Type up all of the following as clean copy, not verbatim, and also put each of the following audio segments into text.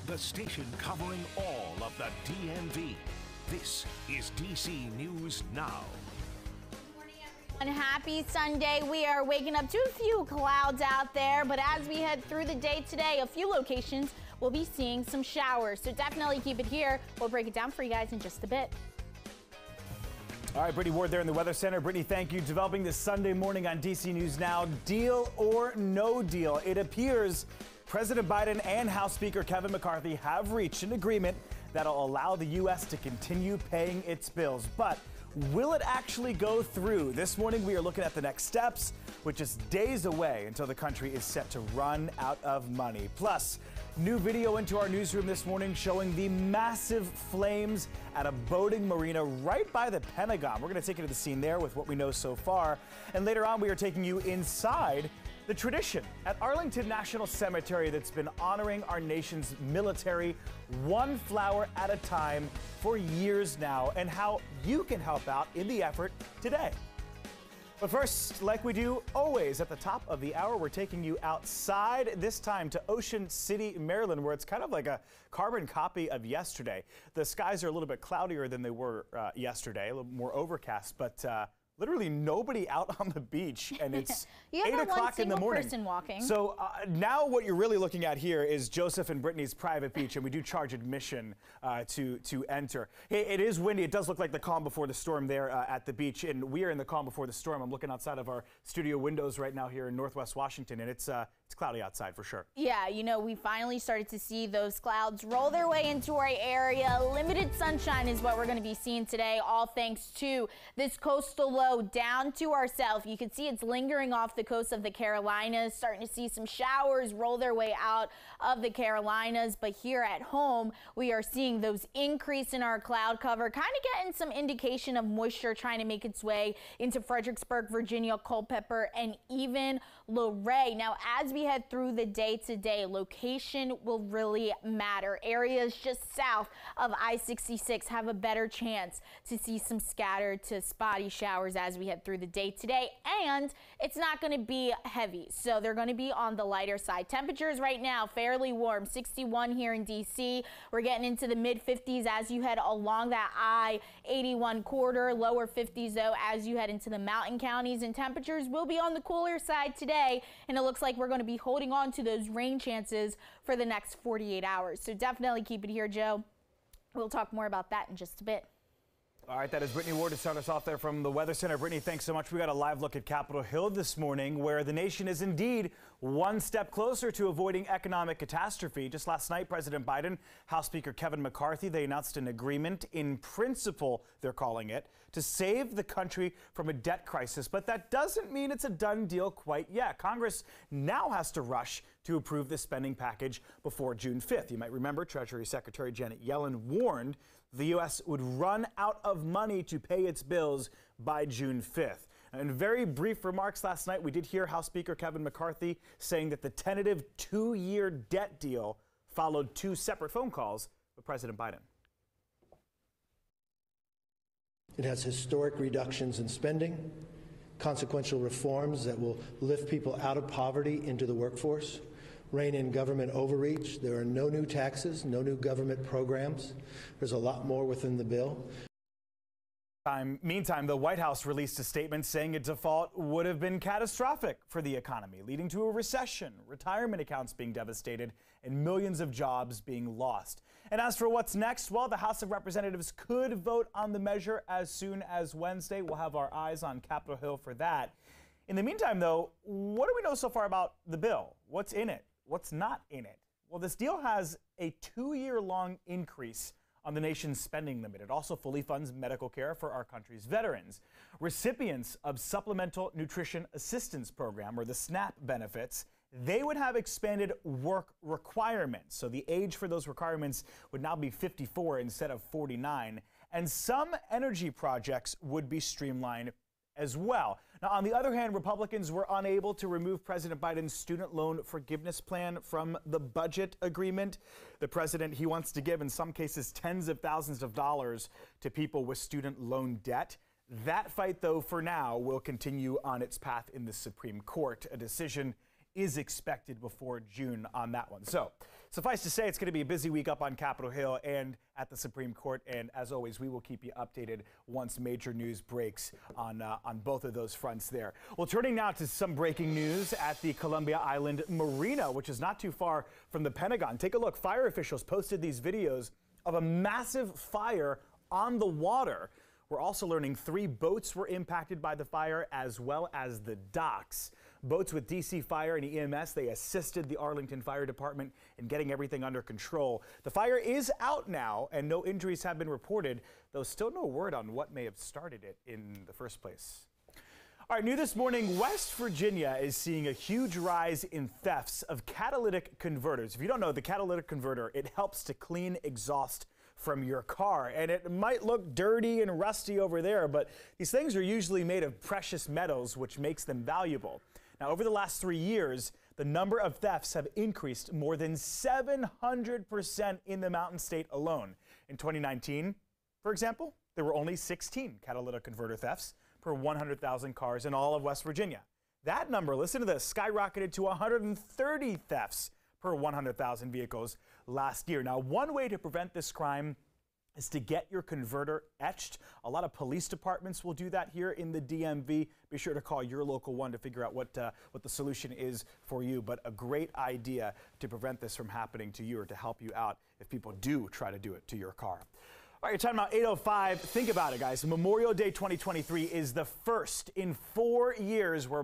the station covering all of the DMV. This is DC News Now. And happy Sunday. We are waking up to a few clouds out there, but as we head through the day today, a few locations will be seeing some showers. So definitely keep it here. We'll break it down for you guys in just a bit. All right, Brittany Ward there in the Weather Center. Brittany, thank you. Developing this Sunday morning on DC News Now. Deal or no deal? It appears President Biden and House Speaker Kevin McCarthy have reached an agreement that'll allow the U.S. to continue paying its bills. But will it actually go through? This morning, we are looking at the next steps, which is days away until the country is set to run out of money. Plus, new video into our newsroom this morning showing the massive flames at a boating marina right by the Pentagon. We're going to take you to the scene there with what we know so far. And later on, we are taking you inside the tradition at Arlington National Cemetery that's been honoring our nation's military one flower at a time for years now, and how you can help out in the effort today. But first, like we do always at the top of the hour, we're taking you outside, this time to Ocean City, Maryland, where it's kind of like a carbon copy of yesterday. The skies are a little bit cloudier than they were yesterday, a little more overcast, but literally nobody out on the beach, and it's 8 o'clock in the morning. Person walking. So now what you're really looking at here is Joseph and Brittany's private beach, and we do charge admission to enter. It is windy. It does look like the calm before the storm there at the beach, and we are in the calm before the storm. I'm looking outside of our studio windows right now here in Northwest Washington, and it's cloudy outside for sure. Yeah, you know, we finally started to see those clouds roll their way into our area. Limited sunshine is what we're going to be seeing today, all thanks to this coastal low down to our south. You can see it's lingering off the coast of the Carolinas, starting to see some showers roll their way out of the Carolinas. But here at home, we are seeing those increase in our cloud cover, kind of getting some indication of moisture trying to make its way into Fredericksburg, Virginia, Culpeper, and even Luray. Now, as we head through the day today, location will really matter. Areas just south of I-66 have a better chance to see some scattered to spotty showers as we head through the day today, and it's not going to be heavy, so they're going to be on the lighter side. Temperatures right now fairly warm, 61 here in DC. We're getting into the mid 50s as you head along that I-81 corridor, lower 50s though as you head into the mountain counties, and temperatures will be on the cooler side today, and it looks like we're going to be holding on to those rain chances for the next 48 hours. So definitely keep it here, Joe. We'll talk more about that in just a bit. All right, that is Brittany Ward to start us off there from the Weather Center. Brittany, thanks so much. We got a live look at Capitol Hill this morning, where the nation is indeed one step closer to avoiding economic catastrophe. Just last night, President Biden, House Speaker Kevin McCarthy, they announced an agreement in principle, they're calling it, to save the country from a debt crisis. But that doesn't mean it's a done deal quite yet. Congress now has to rush to approve the spending package before June 5th. You might remember Treasury Secretary Janet Yellen warned the U.S. would run out of money to pay its bills by June 5th. In very brief remarks last night, we did hear House Speaker Kevin McCarthy saying that the tentative 2-year debt deal followed 2 separate phone calls with President Biden. It has historic reductions in spending, consequential reforms that will lift people out of poverty into the workforce, rein in government overreach. There are no new taxes, no new government programs. There's a lot more within the bill. Meantime, the White House released a statement saying a default would have been catastrophic for the economy, leading to a recession, retirement accounts being devastated, and millions of jobs being lost. And as for what's next, well, the House of Representatives could vote on the measure as soon as Wednesday. We'll have our eyes on Capitol Hill for that. In the meantime, though, what do we know so far about the bill? What's in it? What's not in it? Well, this deal has a 2-year-long increase on the nation's spending limit. It also fully funds medical care for our country's veterans. Recipients of Supplemental Nutrition Assistance Program, or the SNAP benefits, they would have expanded work requirements. So the age for those requirements would now be 54 instead of 49. And some energy projects would be streamlined as well. Now, on the other hand, Republicans were unable to remove President Biden's student loan forgiveness plan from the budget agreement. The president, he wants to give, in some cases, tens of thousands of dollars to people with student loan debt. That fight, though, for now, will continue on its path in the Supreme Court. A decision is expected before June on that one. So Suffice to say, it's going to be a busy week up on Capitol Hill and at the Supreme Court. And as always, we will keep you updated once major news breaks on both of those fronts there. Well, turning now to some breaking news at the Columbia Island Marina, which is not too far from the Pentagon. Take a look. Fire officials posted these videos of a massive fire on the water. We're also learning 3 boats were impacted by the fire, as well as the docks. Boats with DC Fire and EMS, they assisted the Arlington Fire Department in getting everything under control. The fire is out now, and no injuries have been reported, though still no word on what may have started it in the first place. All right, new this morning, West Virginia is seeing a huge rise in thefts of catalytic converters. If you don't know, the catalytic converter, it helps to clean exhaust from your car, and it might look dirty and rusty over there, but these things are usually made of precious metals, which makes them valuable. Now, over the last 3 years, the number of thefts have increased more than 700% in the Mountain State alone. In 2019, for example, there were only 16 catalytic converter thefts per 100,000 cars in all of West Virginia. That number, listen to this, skyrocketed to 130 thefts per 100,000 vehicles last year. Now, one way to prevent this crime is to get your converter etched. A lot of police departments will do that here in the DMV. Be sure to call your local one to figure out what the solution is for you. But a great idea to prevent this from happening to you or to help you out if people do try to do it to your car. All right, you're talking about 8:05. Think about it, guys. Memorial Day 2023 is the first in 4 years where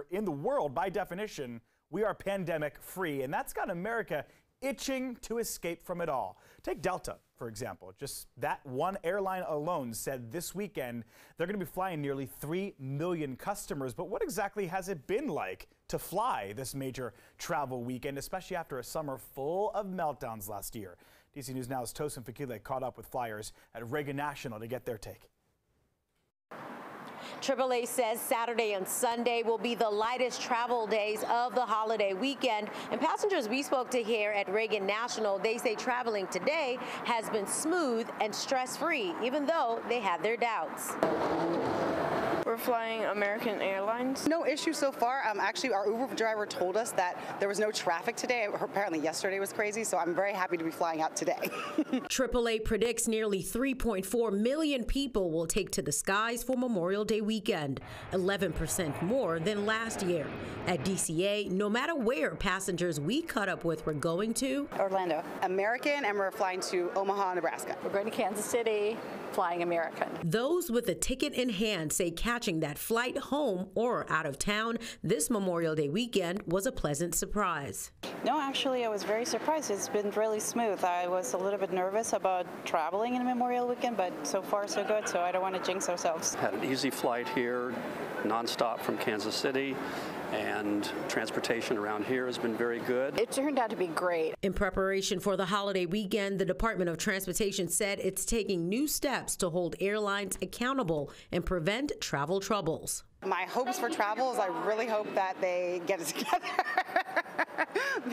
in the world, by definition, we are pandemic free. And that's got America itching to escape from it all. Take Delta, for example. Just that one airline alone said this weekend they're going to be flying nearly 3 million customers. But what exactly has it been like to fly this major travel weekend, especially after a summer full of meltdowns last year? DC News Now's Tosin Fakile caught up with flyers at Reagan National to get their take. AAA says Saturday and Sunday will be the lightest travel days of the holiday weekend. And passengers we spoke to here at Reagan National, they say traveling today has been smooth and stress-free, even though they had their doubts. We're flying American Airlines. No issue so far. Actually, our Uber driver told us that there was no traffic today. Apparently yesterday was crazy, so I'm very happy to be flying out today. AAA predicts nearly 3.4 million people will take to the skies for Memorial Day weekend, 11% more than last year. At DCA, no matter where passengers we caught up with were going to. Orlando. American, and we're flying to Omaha, Nebraska. We're going to Kansas City, flying American. Those with a ticket in hand say catching that flight home or out of town this Memorial Day weekend was a pleasant surprise. No, actually, I was very surprised. It's been really smooth. I was a little bit nervous about traveling in Memorial Weekend, but so far so good, so I don't want to jinx ourselves. Had an easy flight here, nonstop from Kansas City, and transportation around here has been very good. It turned out to be great. In preparation for the holiday weekend, the Department of Transportation said it's taking new steps to hold airlines accountable and prevent travel troubles. My hopes for travel is I really hope that they get it together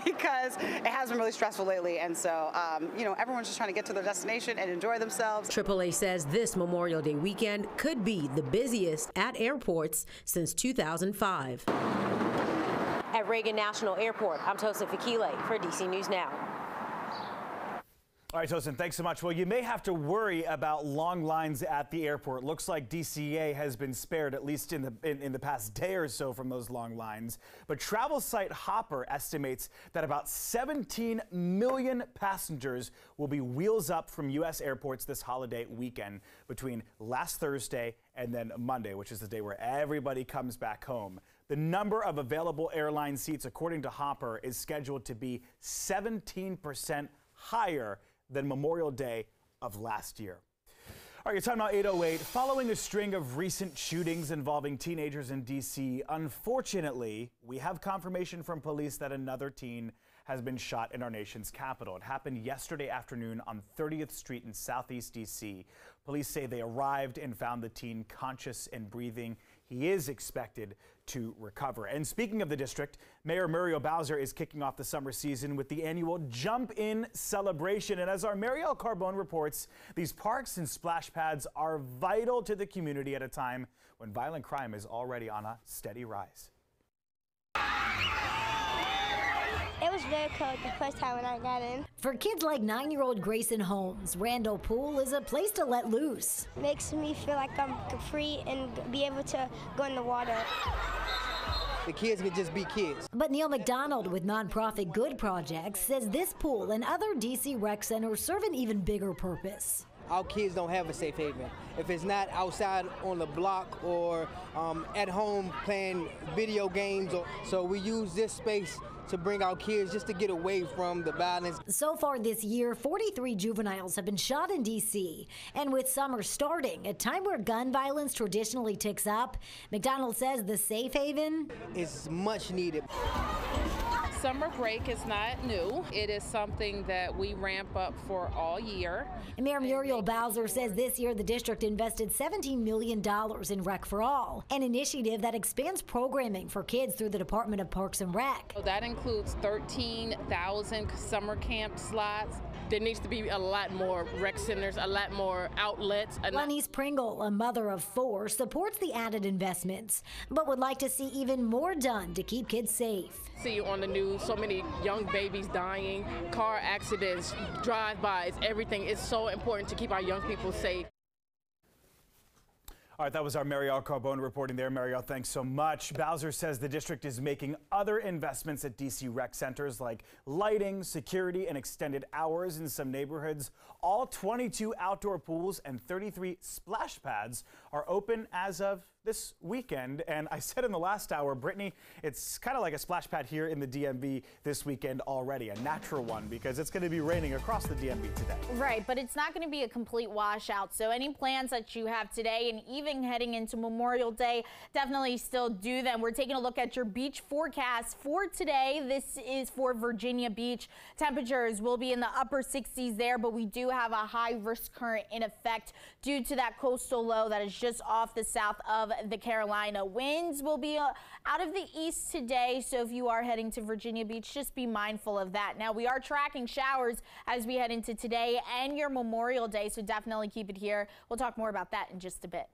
because it has been really stressful lately. And so, everyone's just trying to get to their destination and enjoy themselves. AAA says this Memorial Day weekend could be the busiest at airports since 2005. At Reagan National Airport, I'm Tosin Fakile for DC News Now. All right, Tosin, thanks so much. Well, you may have to worry about long lines at the airport. Looks like DCA has been spared, at least in the past day or so, from those long lines. But travel site Hopper estimates that about 17 million passengers will be wheels up from U.S. airports this holiday weekend between last Thursday and then Monday, which is the day where everybody comes back home. The number of available airline seats, according to Hopper, is scheduled to be 17% higher than Memorial Day of last year. All right, you're talking about 8:08. Following a string of recent shootings involving teenagers in D.C., unfortunately, we have confirmation from police that another teen has been shot in our nation's capital. It happened yesterday afternoon on 30th Street in Southeast D.C. Police say they arrived and found the teen conscious and breathing. He is expected to recover. And speaking of the district, Mayor Muriel Bowser is kicking off the summer season with the annual Jump In celebration. And as our Marielle Carbone reports, these parks and splash pads are vital to the community at a time when violent crime is already on a steady rise. It was very cold the first time when I got in. For kids like 9-year-old Grayson Holmes, Randall Pool is a place to let loose. Makes me feel like I'm free and be able to go in the water. The kids can just be kids. But Neil McDonald with nonprofit Good Projects says this pool and other DC rec centers serve an even bigger purpose. Our kids don't have a safe haven. If it's not outside on the block or at home playing video games, so we use this space to bring our kids just to get away from the violence. So far this year, 43 juveniles have been shot in D.C. And with summer starting, a time where gun violence traditionally ticks up, McDonald says the safe haven is much needed. Summer break is not new. It is something that we ramp up for all year. Mayor Muriel Bowser says this year the district invested $17 million in Rec for All, an initiative that expands programming for kids through the Department of Parks and Rec. So that includes 13,000 summer camp slots. There needs to be a lot more rec centers, a lot more outlets. Lenise Pringle, a mother of 4, supports the added investments, but would like to see even more done to keep kids safe. See on the news so many young babies dying, car accidents, drive-bys, everything. It's so important to keep our young people safe. All right, that was our Marielle Carbone reporting there. Marielle, thanks so much. Bowser says the district is making other investments at DC rec centers like lighting, security, and extended hours in some neighborhoods. All 22 outdoor pools and 33 splash pads are open as of this weekend. And I said in the last hour, Brittany, it's kind of like a splash pad here in the DMV this weekend already, a natural one, because it's going to be raining across the DMV today. Right, but it's not going to be a complete washout. So any plans that you have today and even heading into Memorial Day, definitely still do them. We're taking a look at your beach forecast for today. This is for Virginia Beach. Temperatures will be in the upper 60s there, but we do have a high risk current in effect due to that coastal low that is just off the south of the Carolina. Winds will be out of the east today, so if you are heading to Virginia Beach, just be mindful of that. Now, we are tracking showers as we head into today and your Memorial Day, so definitely keep it here. We'll talk more about that in just a bit.